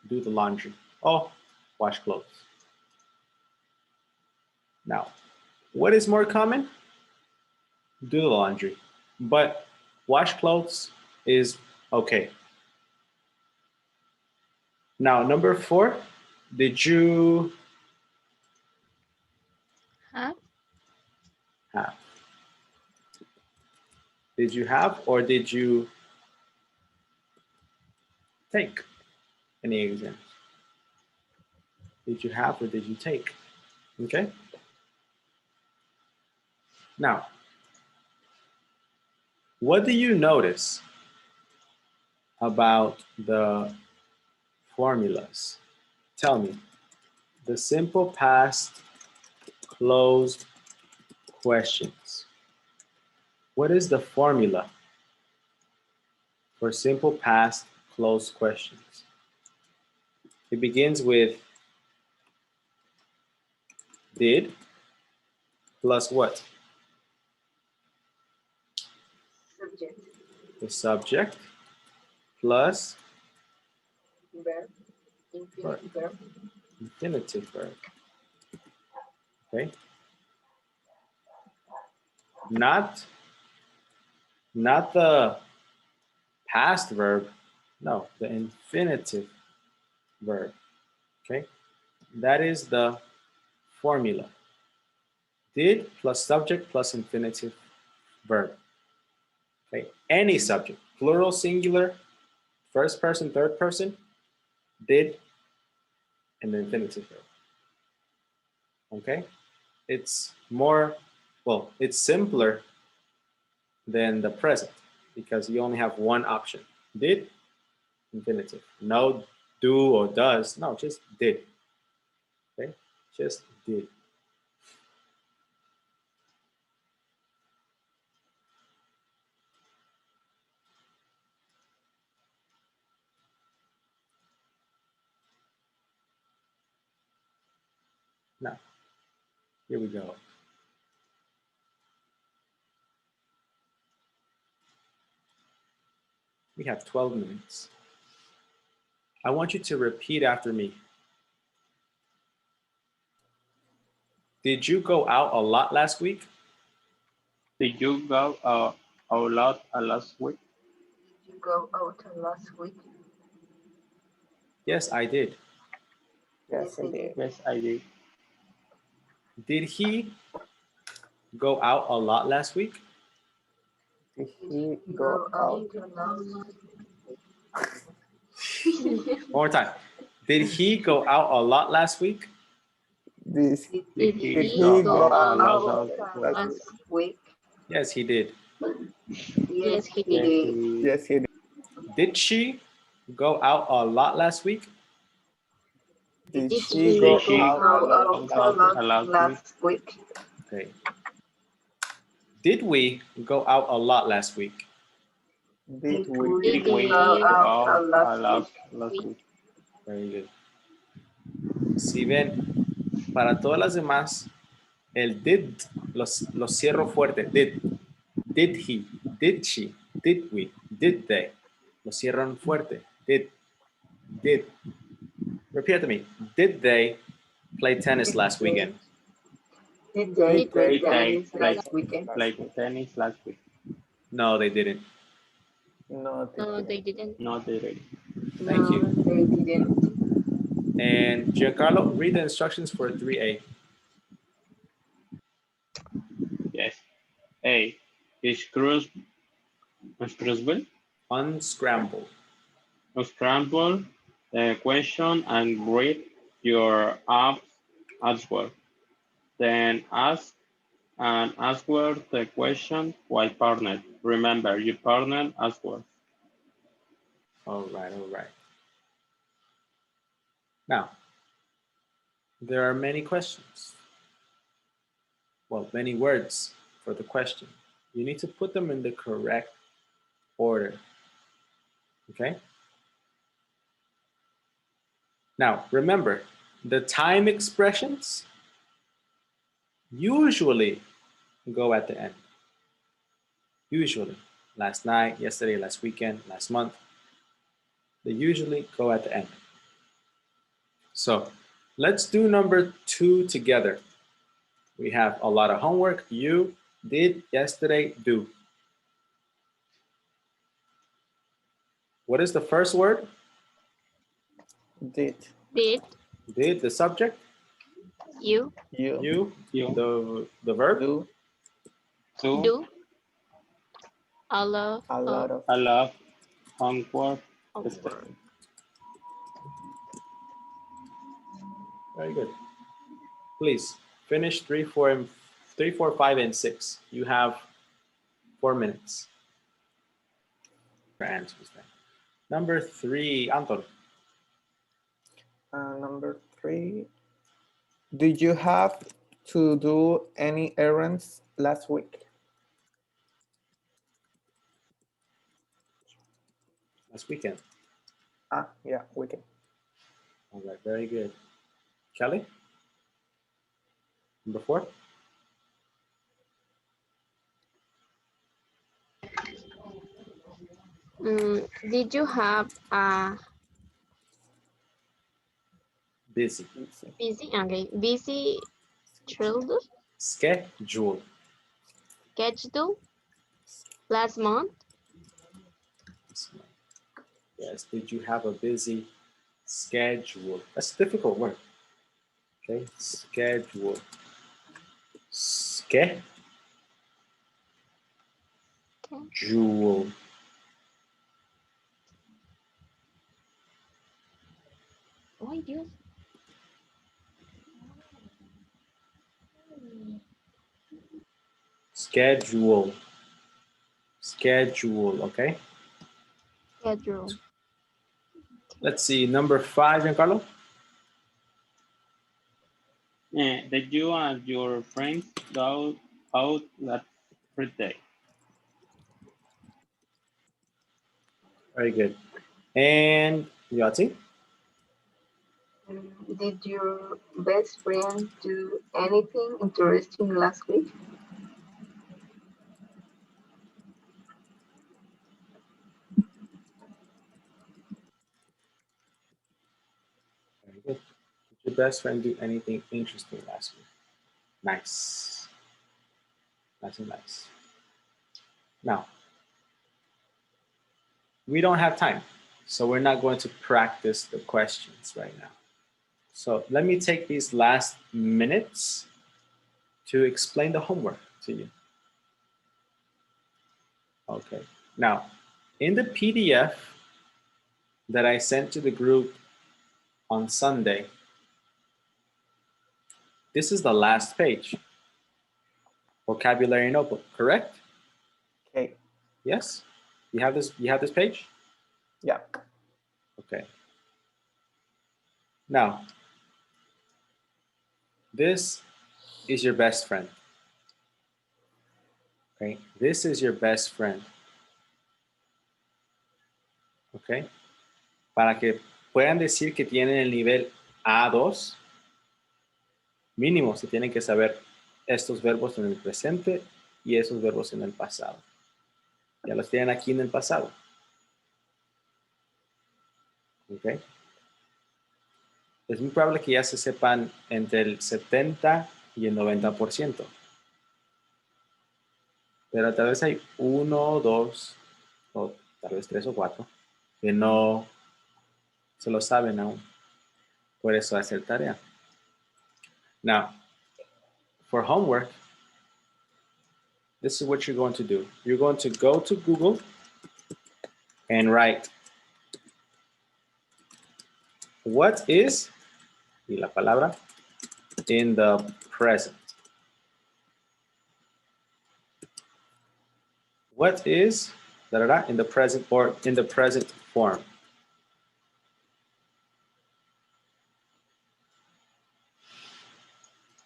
[SPEAKER 1] do the laundry. Oh, wash clothes. Now, what is more common? Do the laundry. But wash clothes is okay. Now, number 4, did you
[SPEAKER 10] Have?
[SPEAKER 1] have? Did you have or did you take any exams? Did you have or did you take? Okay. Now, what do you notice about the formulas? Tell me. The simple past closed questions. What is the formula for simple past closed questions? It begins with did plus what?
[SPEAKER 3] Subject.
[SPEAKER 1] The subject plus
[SPEAKER 3] Verb. Infinitive verb.
[SPEAKER 1] infinitive verb. Okay. Not the past verb, no, the infinitive verb. Okay. That is the formula. Did plus subject plus infinitive verb. Okay. Any subject, plural, singular, first person, third person, did, and the infinitive verb. Okay. It's more, well, it's simpler than the present because you only have one option. Did, infinitive. No do or does. No, just did. Okay. Just did. Now, here we go. We have 12 minutes. I want you to repeat after me. Did you go out a lot last week?
[SPEAKER 5] Did you go a lot last week?
[SPEAKER 3] Did you go out last week?
[SPEAKER 1] Yes, I did.
[SPEAKER 4] Yes, I did.
[SPEAKER 5] Yes, I did.
[SPEAKER 1] Did he go out a lot last week?
[SPEAKER 4] Did he
[SPEAKER 3] Go
[SPEAKER 4] go
[SPEAKER 3] out
[SPEAKER 4] out?
[SPEAKER 3] last
[SPEAKER 1] One more time. Did he go out a lot last week?
[SPEAKER 4] Did
[SPEAKER 3] Did
[SPEAKER 4] he
[SPEAKER 3] he
[SPEAKER 4] go
[SPEAKER 3] go out
[SPEAKER 4] out
[SPEAKER 3] last week?
[SPEAKER 1] Yes, he did.
[SPEAKER 3] Yes, he
[SPEAKER 5] Yes,
[SPEAKER 3] did.
[SPEAKER 4] Yes, he did.
[SPEAKER 1] Did she go out a lot last week?
[SPEAKER 4] Did
[SPEAKER 3] Did
[SPEAKER 4] she
[SPEAKER 3] she
[SPEAKER 4] go
[SPEAKER 5] Did she
[SPEAKER 4] out
[SPEAKER 3] go
[SPEAKER 4] a
[SPEAKER 3] out
[SPEAKER 4] lot
[SPEAKER 3] a
[SPEAKER 4] last
[SPEAKER 3] lot
[SPEAKER 4] week?
[SPEAKER 3] last week?
[SPEAKER 1] Okay. Did we go out a lot last week?
[SPEAKER 4] Did
[SPEAKER 3] Did
[SPEAKER 4] we?
[SPEAKER 3] we
[SPEAKER 5] did
[SPEAKER 3] go
[SPEAKER 5] we
[SPEAKER 3] out
[SPEAKER 5] go out
[SPEAKER 3] last
[SPEAKER 5] last
[SPEAKER 3] week?
[SPEAKER 5] week?
[SPEAKER 1] Very good. Si ven, para todas las demás, el did los cierro fuerte. Did he, did she, did we, did they. Los cierran fuerte. Did. Repeat after me. Did they play tennis last weekend?
[SPEAKER 3] Did they
[SPEAKER 4] Did
[SPEAKER 3] play
[SPEAKER 4] they
[SPEAKER 3] tennis
[SPEAKER 5] play
[SPEAKER 3] last weekend?
[SPEAKER 5] Played tennis last week.
[SPEAKER 1] No, they didn't.
[SPEAKER 4] No,
[SPEAKER 10] No, they didn't.
[SPEAKER 5] No, they didn't.
[SPEAKER 1] Thank you.
[SPEAKER 3] No, they didn't.
[SPEAKER 1] And Giancarlo, read the instructions for 3A.
[SPEAKER 5] Yes. A. Is crucible,
[SPEAKER 1] Unscramble.
[SPEAKER 5] scramble the question and read your answer. Then ask and answer the question while partnered. Remember, you partner answer.
[SPEAKER 1] All right, all right. Now, there are many questions. Well, many words for the question. You need to put them in the correct order. Okay? Now, remember, the time expressions usually go at the end. Usually. Last night, yesterday, last weekend, last month. They usually go at the end. So let's do number 2 together. We have a lot of homework. You did yesterday, do. What is the first word?
[SPEAKER 4] Did.
[SPEAKER 10] Did
[SPEAKER 1] Did, the subject.
[SPEAKER 10] you
[SPEAKER 4] You.
[SPEAKER 1] You, the verb.
[SPEAKER 4] Do
[SPEAKER 10] do a lot
[SPEAKER 4] a lot of.
[SPEAKER 5] I love homework.
[SPEAKER 10] of work?
[SPEAKER 1] Very good. Please finish 3, 4, 5, and 6. You have 4 minutes for answers then. Number 3, Anton.
[SPEAKER 4] Number 3. Did you have to do any errands last week?
[SPEAKER 1] Last weekend.
[SPEAKER 4] Yeah, weekend.
[SPEAKER 1] All right, very good. Kelly? Number 4.
[SPEAKER 10] Did you have a
[SPEAKER 1] Busy.
[SPEAKER 10] busy childhood
[SPEAKER 1] Schedule.
[SPEAKER 10] schedule last month?
[SPEAKER 1] Yes, did you have a busy schedule? That's a difficult word. Okay, schedule. Jewel.
[SPEAKER 10] Ay, Dios.
[SPEAKER 1] Schedule. Schedule, okay?
[SPEAKER 10] Schedule.
[SPEAKER 1] Let's see, number 5, Giancarlo.
[SPEAKER 5] Did you and your friends go out last Friday?
[SPEAKER 1] Very good. And Yati?
[SPEAKER 3] Did your best friend do anything interesting last week?
[SPEAKER 1] Very good. Did your best friend do anything interesting last week? Nice. Nice and nice. Now, we don't have time, so we're not going to practice the questions right now. So let me take these last minutes to explain the homework to you. Okay, now in the PDF that I sent to the group on Sunday, this is the last page. Vocabulary notebook, correct?
[SPEAKER 4] Okay.
[SPEAKER 1] Yes? You have this page?
[SPEAKER 4] Yeah.
[SPEAKER 1] Okay. Now, this is your best friend. Okay, this is your best friend. Okay, para que puedan decir que tienen el nivel A2, mínimo se tienen que saber estos verbos en el presente y esos verbos en el pasado. Ya los tienen aquí en el pasado. Okay. Es muy probable que ya se sepan entre el 70 y el 90%. Pero tal vez hay 1, 2, o tal vez 3 o 4 que no se lo saben aún. Por eso hacer tarea. Now, for homework, this is what you're going to do. You're going to go to Google and write, what is, y la palabra, in the present. What is, in the present or in the present form?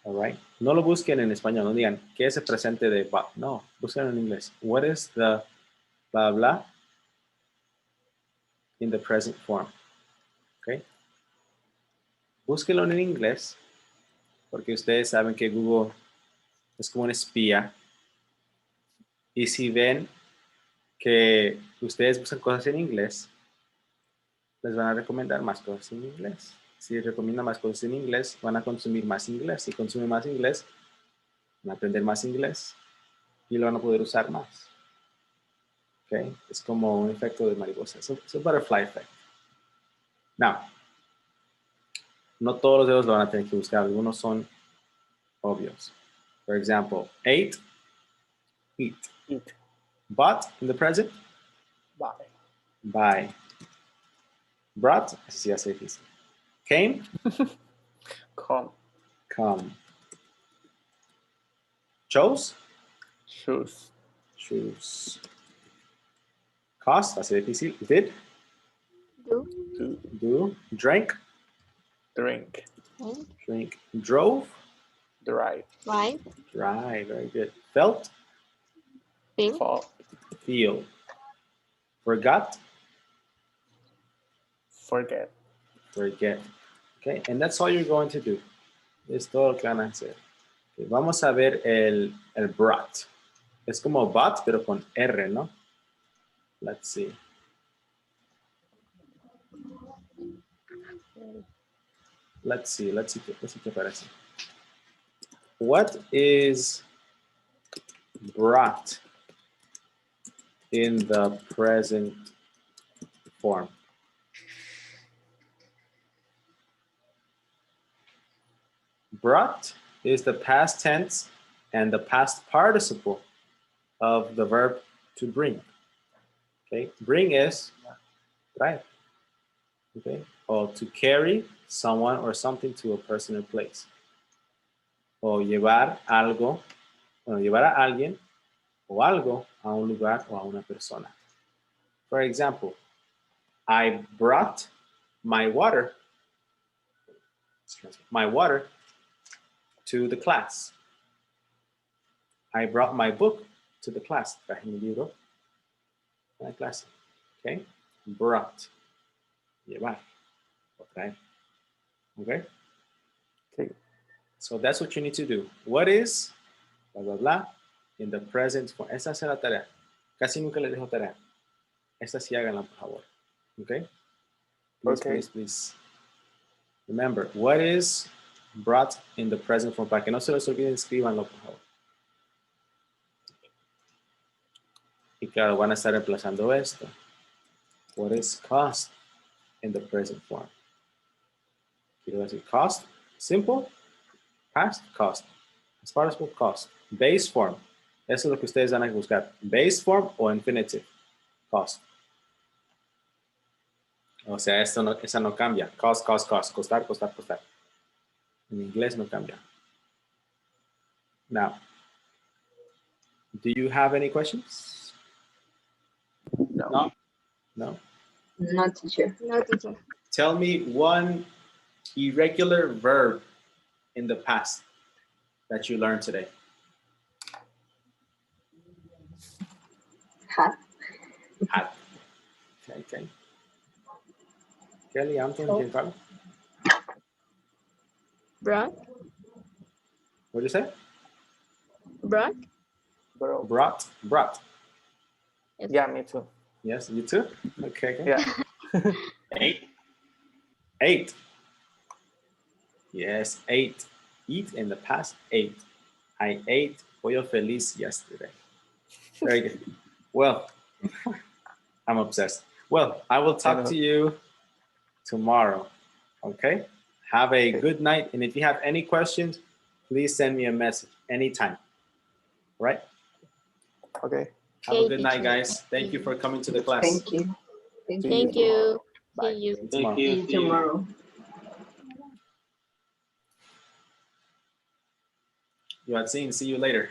[SPEAKER 1] All right. No lo busquen en español. No digan, ¿qué es el presente de Bob? No, busquen en inglés. What is the blah, blah in the present form? Okay. Búsquenlo en inglés, porque ustedes saben que Google es como un espía. Y si ven que ustedes buscan cosas en inglés, les van a recomendar más cosas en inglés. Si recomiendan más cosas en inglés, van a consumir más inglés. Si consumen más inglés, van a aprender más inglés y lo van a poder usar más. Okay? Es como un efecto de mariposa. Es un butterfly effect. Now, no todos los dedos lo van a tener que buscar. Algunos son obvios. For example, ate, eat.
[SPEAKER 4] Eat.
[SPEAKER 1] Bought in the present,
[SPEAKER 4] Buy.
[SPEAKER 1] buy. Brought, así sí hace difícil. Came,
[SPEAKER 4] Come.
[SPEAKER 1] come. Chose,
[SPEAKER 4] Choose.
[SPEAKER 1] choose. Cost, hace difícil. Did,
[SPEAKER 10] Do.
[SPEAKER 4] Do.
[SPEAKER 1] do. Drank,
[SPEAKER 4] Drink.
[SPEAKER 1] drink. Drove,
[SPEAKER 4] Drive.
[SPEAKER 10] Right.
[SPEAKER 1] drive, very good. Felt,
[SPEAKER 10] Feel.
[SPEAKER 4] Fall.
[SPEAKER 1] feel. Forgot,
[SPEAKER 4] Forget.
[SPEAKER 1] forget. Okay, and that's all you're going to do. Es todo lo que van a hacer. Okay, vamos a ver el brought. Es como but, pero con R, ¿no? Let's see. Let's see qué parece. What is brought in the present form? Brought is the past tense and the past participle of the verb to bring. Okay, bring is traer. Okay, or to carry someone or something to a person or place. O llevar algo, bueno, llevar a alguien o algo a un lugar o a una persona. For example, I brought my water to the class. I brought my book to the class. Traje mi libro a la clase. Okay? Brought. Llevar. O traer. Okay?
[SPEAKER 4] Okay.
[SPEAKER 1] So that's what you need to do. What is, blah, blah, blah, in the present form. Esta es la tarea. Casi nunca les dejo tarea. Esta sí háganla, por favor. Okay? Please,
[SPEAKER 4] Okay.
[SPEAKER 1] please, please. Remember, what is brought in the present form. Para que no se les olvide, escríbanlo, por favor. Y claro, van a estar reemplazando esto. What is cost in the present form? Quiero decir cost, simple, past, cost. As far as cost. Base form. Eso es lo que ustedes van a buscar. Base form o infinitive. Cost. O sea, esa no cambia. Cost, cost, cost. Costar, costar, costar. En inglés no cambia. Now, do you have any questions?
[SPEAKER 5] No.
[SPEAKER 1] No?
[SPEAKER 3] No, teacher.
[SPEAKER 10] No, teacher.
[SPEAKER 1] Tell me one irregular verb in the past that you learned today.
[SPEAKER 3] Had.
[SPEAKER 1] Had. Okay. Kelly, Anton, Giancarlo?
[SPEAKER 10] Brought.
[SPEAKER 1] What did you say?
[SPEAKER 10] Brought.
[SPEAKER 1] Brought. Brought.
[SPEAKER 4] Yeah, me too.
[SPEAKER 1] Yes, you too? Okay.
[SPEAKER 4] Yeah.
[SPEAKER 1] Ate. Yes, ate. Eat in the past, ate. I ate pollo feliz yesterday. Very good. Well, I'm obsessed. Well, I will talk to you tomorrow. Okay? Have a good night. And if you have any questions, please send me a message anytime. All right?
[SPEAKER 4] Okay.
[SPEAKER 1] Have a good night, guys. Thank you for coming to the class.
[SPEAKER 3] Thank you.
[SPEAKER 10] Thank you.
[SPEAKER 1] Bye.
[SPEAKER 10] See you.
[SPEAKER 1] Tomorrow.
[SPEAKER 3] See you tomorrow.
[SPEAKER 1] You had seen. See you later.